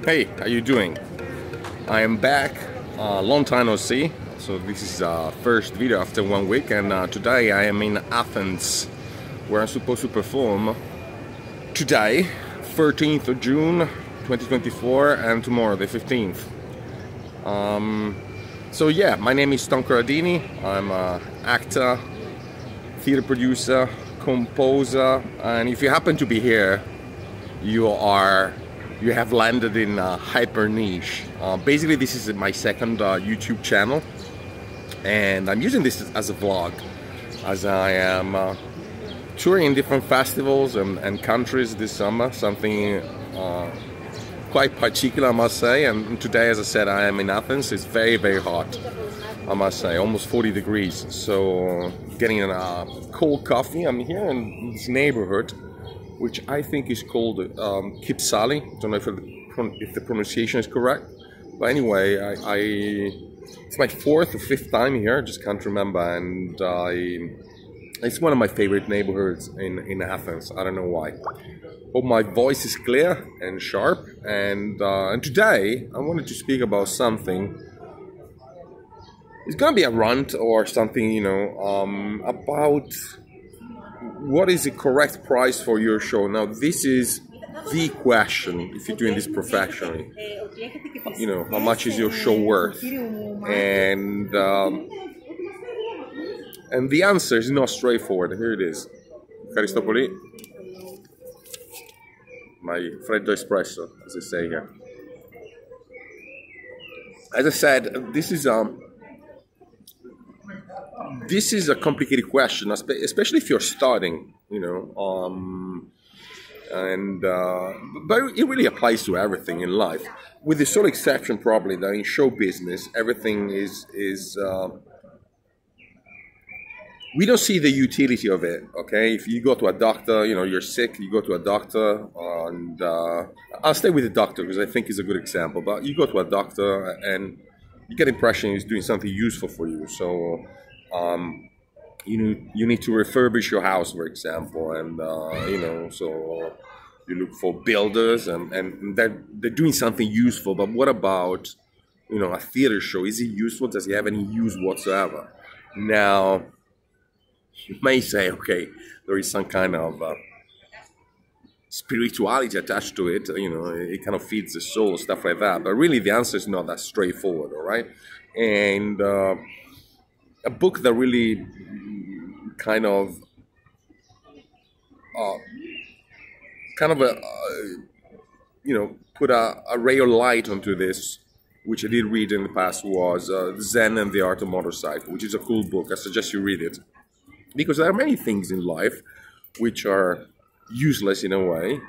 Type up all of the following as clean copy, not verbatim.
Hey, how you doing? I am back, long time no see. So this is first video after 1 week, and today I am in Athens, where I'm supposed to perform today, 13th of June 2024, and tomorrow, the 15th. So yeah, my name is Corradini. I'm an actor, theater producer, composer, and if you happen to be here, you have landed in hyper niche. Basically, this is my second YouTube channel, and I'm using this as a vlog, as I am touring in different festivals and countries this summer. Something quite particular, I must say. And today, as I said, I am in Athens. It's very, very hot, I must say, almost 40 degrees. So getting a cold coffee. I'm here in this neighborhood, which I think is called Kipsali. I don't know if the pronunciation is correct. But anyway, it's my 4th or 5th time here, I just can't remember. And it's one of my favorite neighborhoods in Athens. I don't know why. Hope my voice is clear and sharp. And today, I wanted to speak about something. It's gonna be a rant or something, you know, about what is the correct price for your show. Now, this is the question if you're doing this professionally. You know, how much is your show worth? And the answer is not straightforward. Here it is. Aristopoli. My freddo espresso, as they say here. As I said, this is a complicated question, especially if you're starting, you know, but it really applies to everything in life, with the sole exception probably that in show business, everything is we don't see the utility of it, okay? If you go to a doctor, you know, you're sick, you go to a doctor, and I'll stay with the doctor because I think it's a good example, but you go to a doctor and you get the impression he's doing something useful for you. So you need to refurbish your house, for example, and you know, so you look for builders, and they're doing something useful. But what about, you know, a theater show? Is it useful? Does it have any use whatsoever? Now, you may say, okay, there is some kind of spirituality attached to it. You know, it kind of feeds the soul, stuff like that. But really, the answer is not that straightforward. All right, and a book that really kind of you know, put a ray of light onto this, which I did read in the past, was Zen and the Art of Motorcycle, which is a cool book. I suggest you read it, because there are many things in life which are useless in a way.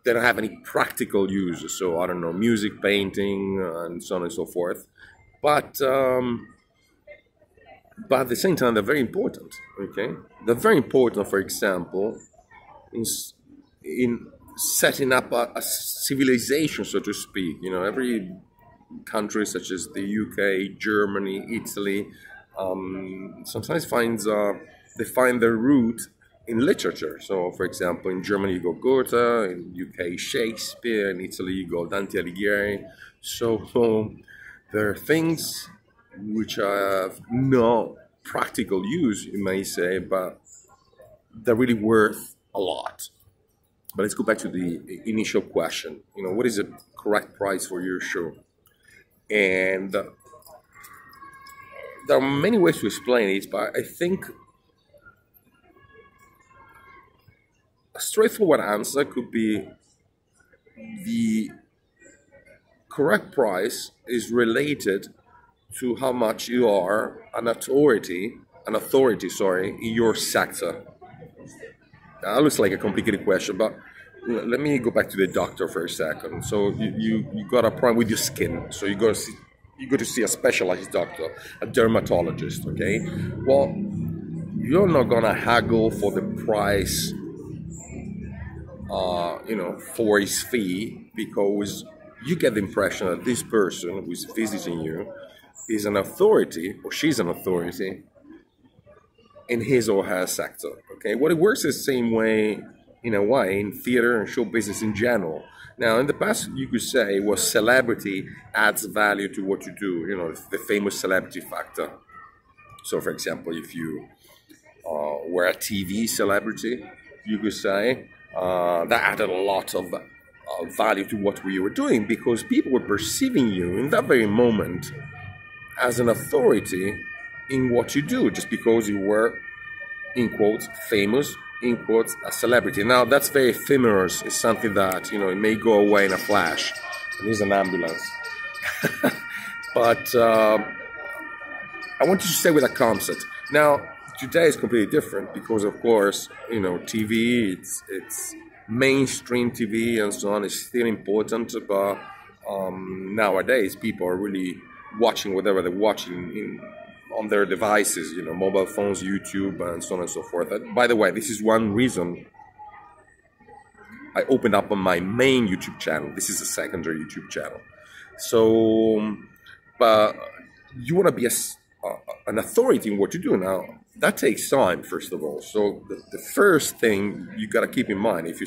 They don't have any practical use. So I don't know, music, painting, and so on and so forth. But at the same time, they're very important, okay? They're very important, for example, in setting up a civilization, so to speak. You know, every country, such as the UK, Germany, Italy, sometimes they find their root in literature. So, for example, in Germany you go Goethe, in UK Shakespeare, in Italy you go Dante Alighieri. So there are things which have no practical use, you may say, but they're really worth a lot. But let's go back to the initial question. You know, what is the correct price for your show? And there are many ways to explain it, but I think a straightforward answer could be the correct price is related to how much you are an authority, in your sector. That looks like a complicated question, but let me go back to the doctor for a second. So you got a problem with your skin, so you go to see a specialized doctor, a dermatologist, okay? Well, you're not gonna haggle for the price, you know, for his fee, because you get the impression that this person who is visiting you is an authority, or she's an authority, in his or her sector. Okay, well, it works the same way in a way, in theater and show business in general. Now, in the past, you could say, well, celebrity adds value to what you do, you know, the famous celebrity factor. So, for example, if you were a TV celebrity, you could say that added a lot of value to what we were doing, because people were perceiving you in that very moment as an authority in what you do, just because you were, in quotes, famous, in quotes, a celebrity. Now, that's very ephemeral. It's something that, you know, it may go away in a flash. There's an ambulance. But I want you to stay with that concept. Now, today is completely different because, of course, you know, TV, it's mainstream TV and so on is still important, but nowadays people are really watching whatever they're watching on their devices, you know, mobile phones, YouTube, and so on and so forth. And by the way, this is one reason I opened up on my main YouTube channel. This is a secondary YouTube channel. So, but you want to be an authority in what you do now. That takes time, first of all. So the first thing you got to keep in mind, if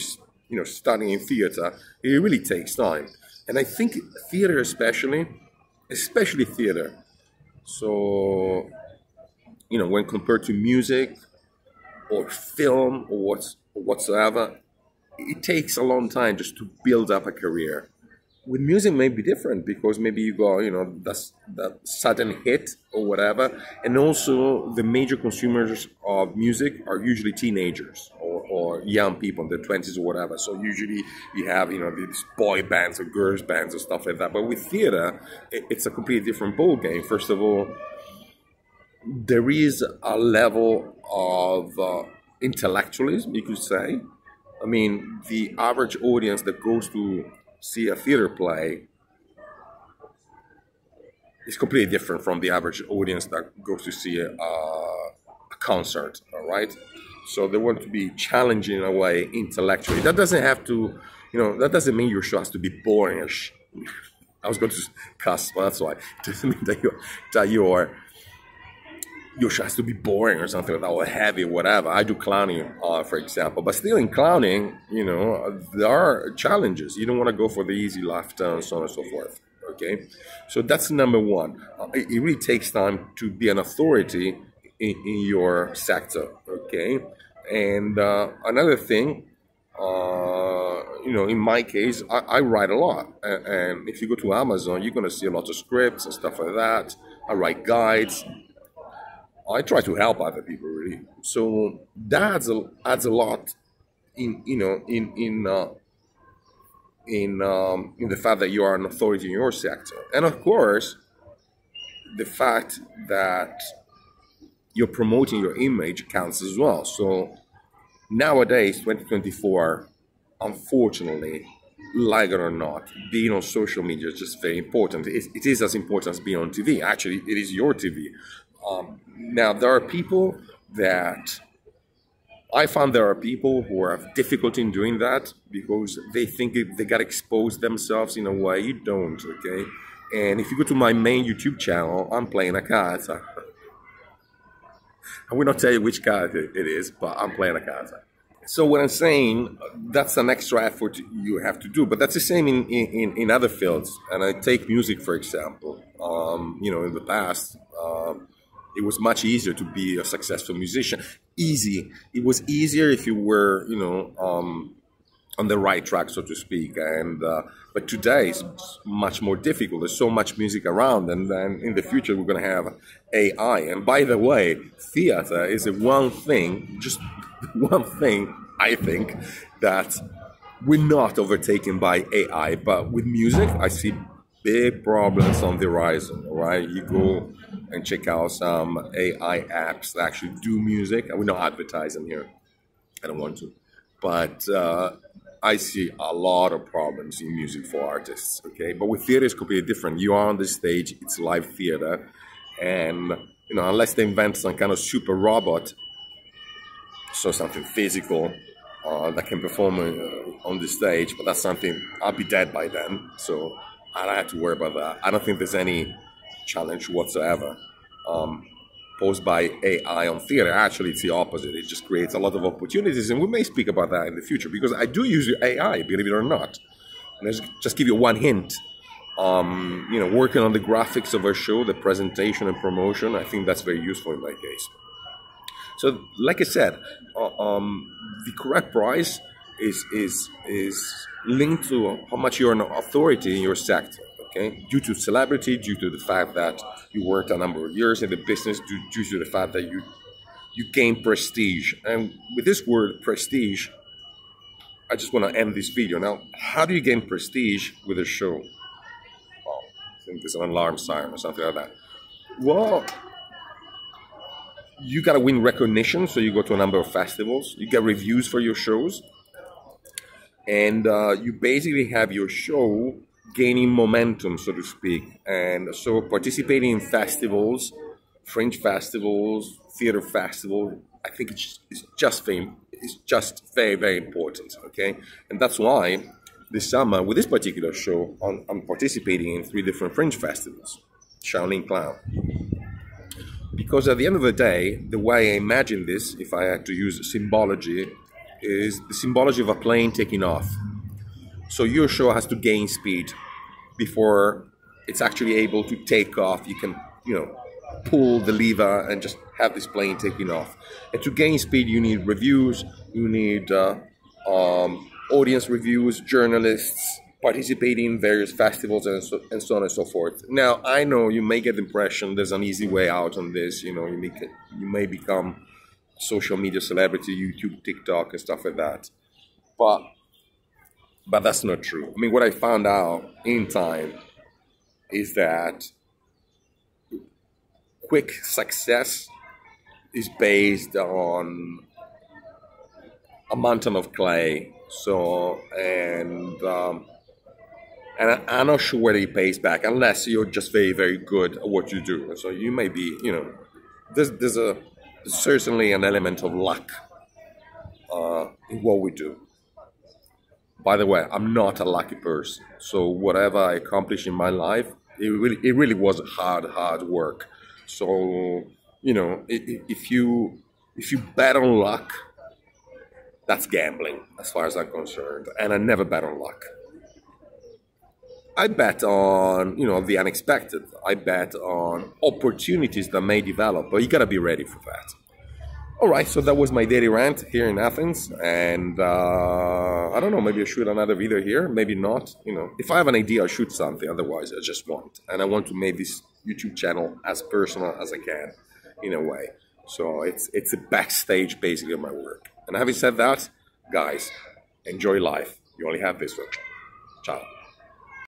you're studying in theater, it really takes time. And I think theater especially theater. So, you know, when compared to music or film or whatsoever, it takes a long time just to build up a career. With music, may be different because maybe you got, you know, that sudden hit or whatever. And also, the major consumers of music are usually teenagers or young people in their 20s or whatever. So usually you have, you know, these boy bands or girls bands and stuff like that. But with theater, it's a completely different ball game. First of all, there is a level of intellectualism, you could say. I mean, the average audience that goes to see a theater play is completely different from the average audience that goes to see a concert, all right? So they want to be challenging in a way intellectually. That doesn't have to, you know, that doesn't mean your show has to be boringish. I was going to cuss, but that's why. It doesn't mean that your show has to be boring or something like that, or heavy, whatever. I do clowning, for example. But still in clowning, you know, there are challenges. You don't want to go for the easy laughter and so on and so forth, okay? So that's number one. It really takes time to be an authority in your sector, okay? And another thing, you know, in my case, I write a lot. And if you go to Amazon, you're going to see a lot of scripts and stuff like that. I write guides. I try to help other people, really. So that adds a lot in, you know, in the fact that you are an authority in your sector. And of course, the fact that you're promoting your image counts as well. So nowadays, 2024, unfortunately, like it or not, being on social media is just very important. It is as important as being on TV. Actually, it is your TV. Now, there are people that I found there are people who have difficulty in doing that because they think they got to expose themselves in a way you don't, okay? And if you go to my main YouTube channel, I'm playing a character. I will not tell you which character it is, but I'm playing a character. So what I'm saying, that's an extra effort you have to do, but that's the same in other fields. And I take music, for example. You know, in the past, it was much easier to be a successful musician. Easy. It was easier if you were, you know, on the right track, so to speak. And but today it's much more difficult. There's so much music around, and then in the future we're going to have AI. And by the way, theater is the one thing, just one thing, I think, that we're not overtaken by AI. But with music, I see big problems on the horizon, right? You go and check out some AI apps that actually do music. We're not advertising here. I don't want to. But I see a lot of problems in music for artists, okay? But with theater, it's completely different. You are on the stage, it's live theater. And, you know, unless they invent some kind of super robot, so something physical that can perform on the stage, but that's something, I'll be dead by then. So I don't have to worry about that. I don't think there's any challenge whatsoever. posed by AI on theater. Actually, it's the opposite. It just creates a lot of opportunities, and we may speak about that in the future, because I do use AI, believe it or not. And I'll just give you one hint. Working on the graphics of our show, the presentation and promotion, I think that's very useful in my case. So, like I said, the correct price is linked to how much you're an authority in your sector. Okay, due to celebrity, due to the fact that you worked a number of years in the business, due to the fact that you gain prestige. And with this word prestige, I just want to end this video. Now, how do you gain prestige with a show? Well, I think there's an alarm siren or something like that. Well, you got to win recognition, so you go to a number of festivals, you get reviews for your shows, and you basically have your show gaining momentum, so to speak. And so participating in festivals, fringe festivals, theater festivals, I think it's just very, very important, okay? And that's why this summer, with this particular show, I'm participating in 3 different fringe festivals, Shaolin Clown. Because at the end of the day, the way I imagine this, if I had to use symbology, is the symbology of a plane taking off. So your show has to gain speed before it's actually able to take off. You can, pull the lever and just have this plane taking off. And to gain speed, you need reviews, you need audience reviews, journalists, participating in various festivals, and so on and so forth. Now, I know you may get the impression there's an easy way out on this. You may become a social media celebrity, YouTube, TikTok, and stuff like that. But that's not true. I mean, what I found out in time is that quick success is based on a mountain of clay. So, and I'm not sure whether it pays back unless you're just very, very good at what you do. So you may be, there's certainly an element of luck in what we do. By the way, I'm not a lucky person. So whatever I accomplished in my life, it really was hard work. So, if you bet on luck, that's gambling as far as I'm concerned. And I never bet on luck. I bet on, the unexpected. I bet on opportunities that may develop, but you gotta be ready for that. All right, so that was my daily rant here in Athens, and I don't know, maybe I shoot another video here, maybe not. If I have an idea, I'll shoot something. Otherwise, I just won't. And I want to make this YouTube channel as personal as I can, in a way. So it's the backstage, basically, of my work. And having said that, guys, enjoy life. You only have this one. Ciao.